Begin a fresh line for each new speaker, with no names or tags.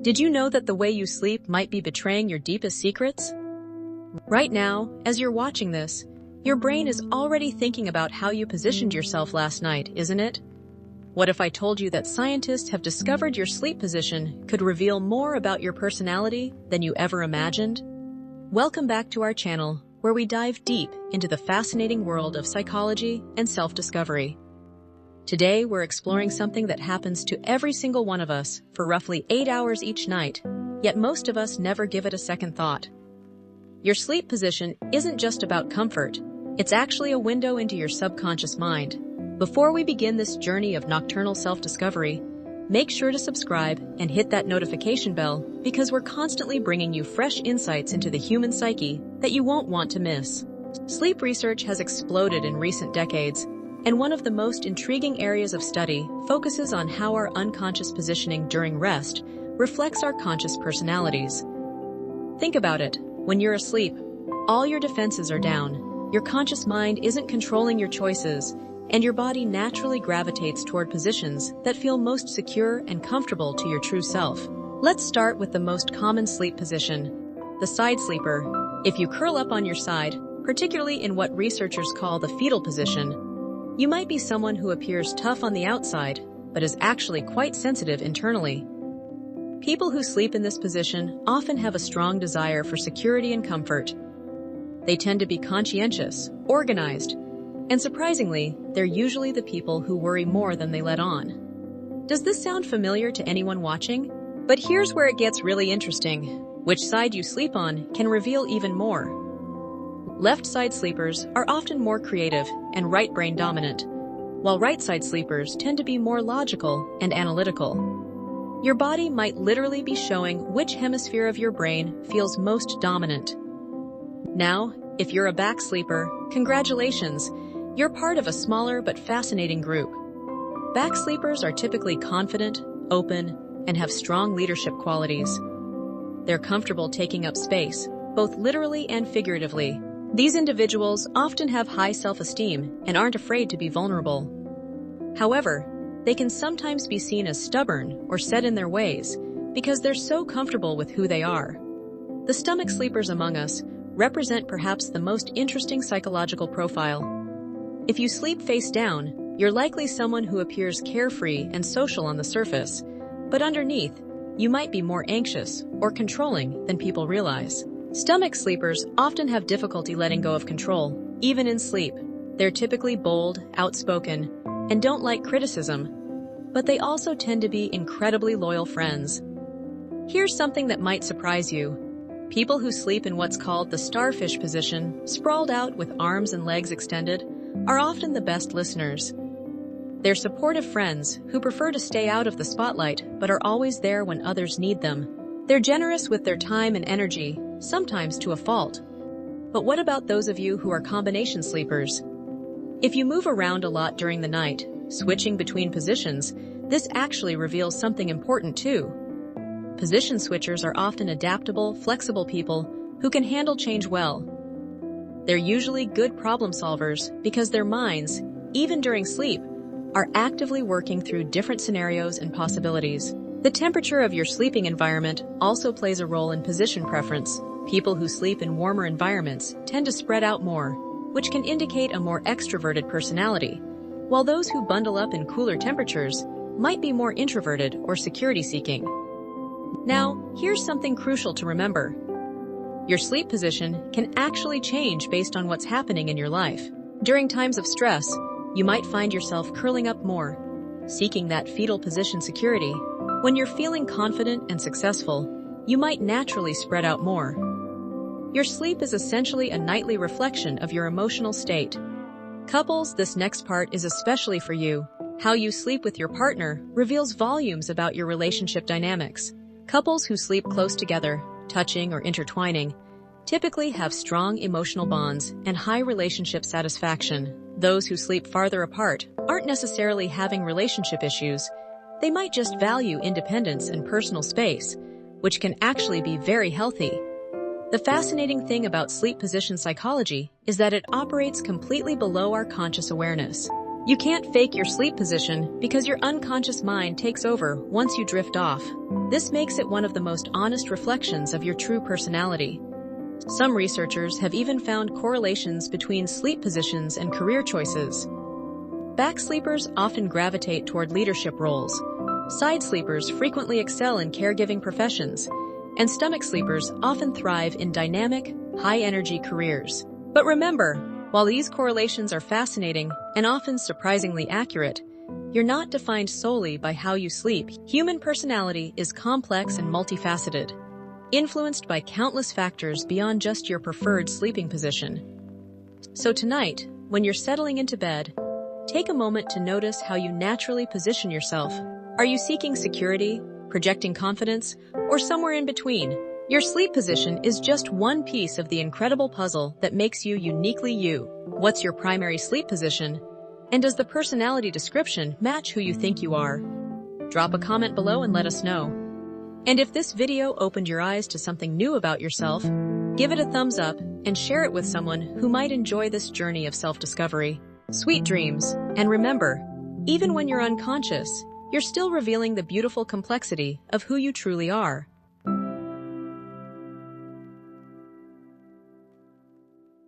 Did you know that the way you sleep might be betraying your deepest secrets? Right now, as you're watching this, your brain is already thinking about how you positioned yourself last night, isn't it? What if I told you that scientists have discovered your sleep position could reveal more about your personality than you ever imagined? Welcome back to our channel, where we dive deep into the fascinating world of psychology and self-discovery. Today, we're exploring something that happens to every single one of us for roughly 8 hours each night, yet most of us never give it a second thought. Your sleep position isn't just about comfort, it's actually a window into your subconscious mind. Before we begin this journey of nocturnal self-discovery, make sure to subscribe and hit that notification bell because we're constantly bringing you fresh insights into the human psyche that you won't want to miss. Sleep research has exploded in recent decades, and one of the most intriguing areas of study focuses on how our unconscious positioning during rest reflects our conscious personalities. Think about it. When you're asleep, all your defenses are down, your conscious mind isn't controlling your choices, and your body naturally gravitates toward positions that feel most secure and comfortable to your true self. Let's start with the most common sleep position, the side sleeper. If you curl up on your side, particularly in what researchers call the fetal position, you might be someone who appears tough on the outside, but is actually quite sensitive internally. People who sleep in this position often have a strong desire for security and comfort. They tend to be conscientious, organized, and surprisingly, they're usually the people who worry more than they let on. Does this sound familiar to anyone watching? But here's where it gets really interesting. Which side you sleep on can reveal even more. Left side sleepers are often more creative and right brain dominant, while right side sleepers tend to be more logical and analytical. Your body might literally be showing which hemisphere of your brain feels most dominant. Now, if you're a back sleeper, congratulations, you're part of a smaller but fascinating group. Back sleepers are typically confident, open, and have strong leadership qualities. They're comfortable taking up space, both literally and figuratively. These individuals often have high self-esteem and aren't afraid to be vulnerable. However, they can sometimes be seen as stubborn or set in their ways because they're so comfortable with who they are. The stomach sleepers among us represent perhaps the most interesting psychological profile. If you sleep face down, you're likely someone who appears carefree and social on the surface, but underneath, you might be more anxious or controlling than people realize. Stomach sleepers often have difficulty letting go of control, even in sleep. They're typically bold, outspoken, and don't like criticism, but they also tend to be incredibly loyal friends. Here's something that might surprise you. People who sleep in what's called the starfish position, sprawled out with arms and legs extended, are often the best listeners. They're supportive friends who prefer to stay out of the spotlight but are always there when others need them. They're generous with their time and energy, sometimes to a fault. But what about those of you who are combination sleepers? If you move around a lot during the night, switching between positions, this actually reveals something important too. Position switchers are often adaptable, flexible people who can handle change well. They're usually good problem solvers because their minds, even during sleep, are actively working through different scenarios and possibilities. The temperature of your sleeping environment also plays a role in position preference. People who sleep in warmer environments tend to spread out more, which can indicate a more extroverted personality, while those who bundle up in cooler temperatures might be more introverted or security-seeking. Now, here's something crucial to remember. Your sleep position can actually change based on what's happening in your life. During times of stress, you might find yourself curling up more, seeking that fetal position security. When you're feeling confident and successful, you might naturally spread out more. Your sleep is essentially a nightly reflection of your emotional state. Couples, this next part is especially for you. How you sleep with your partner reveals volumes about your relationship dynamics. Couples who sleep close together, touching or intertwining, typically have strong emotional bonds and high relationship satisfaction. Those who sleep farther apart aren't necessarily having relationship issues. They might just value independence and personal space, which can actually be very healthy. The fascinating thing about sleep position psychology is that it operates completely below our conscious awareness. You can't fake your sleep position because your unconscious mind takes over once you drift off. This makes it one of the most honest reflections of your true personality. Some researchers have even found correlations between sleep positions and career choices. Back sleepers often gravitate toward leadership roles. Side sleepers frequently excel in caregiving professions, and stomach sleepers often thrive in dynamic, high-energy careers. But remember, while these correlations are fascinating and often surprisingly accurate, you're not defined solely by how you sleep. Human personality is complex and multifaceted, influenced by countless factors beyond just your preferred sleeping position. So tonight, when you're settling into bed, take a moment to notice how you naturally position yourself. Are you seeking security, projecting confidence, or somewhere in between? Your sleep position is just one piece of the incredible puzzle that makes you uniquely you. What's your primary sleep position? And does the personality description match who you think you are? Drop a comment below and let us know. And if this video opened your eyes to something new about yourself, give it a thumbs up and share it with someone who might enjoy this journey of self-discovery. Sweet dreams, and remember, even when you're unconscious, you're still revealing the beautiful complexity of who you truly are.